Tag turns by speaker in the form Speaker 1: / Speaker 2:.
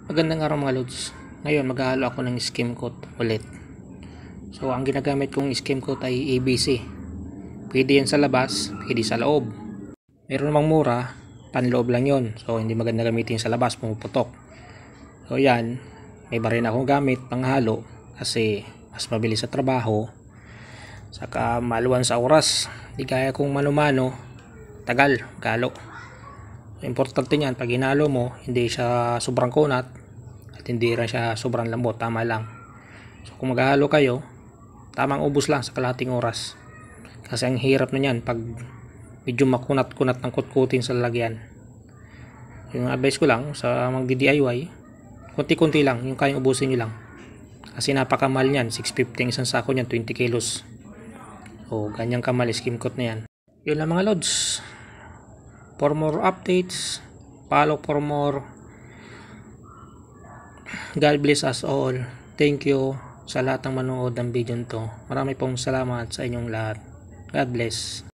Speaker 1: Magandang araw mga lods. Ngayon maghahalo ako ng skim coat ulit. So ang ginagamit kong skim coat ay ABC. Pwede yan sa labas, pwede sa loob. Meron namang mura, panloob lang yon. So hindi maganda gamitin sa labas, pumuputok. So yan, may iba rin akong gamit panghalo kasi mas mabilis sa trabaho. Saka maluwan sa oras. Di kaya kung mano-mano, tagal, galo. Importante niyan, pag hinalo mo, hindi siya sobrang kunat at hindi rin siya sobrang lambot, tama lang. So kung maghahalo kayo, tamang ubos lang sa kalahating oras. Kasi ang hirap na niyan pag medyo makunat-kunat ng kutkutin sa lalagyan. Yung advice ko lang sa magdi-DIY, konti-konti lang, yung kayang ubusin nyo lang. Kasi napakamahal niyan, 650 isang sako niyan, 20 kilos. So ganyang kamal, skim coat na yan. Yun lang mga lods. For more updates, follow for more. God bless us all. Thank you sa lahat ng manood ng video nito. Marami pong salamat sa inyong lahat. God bless.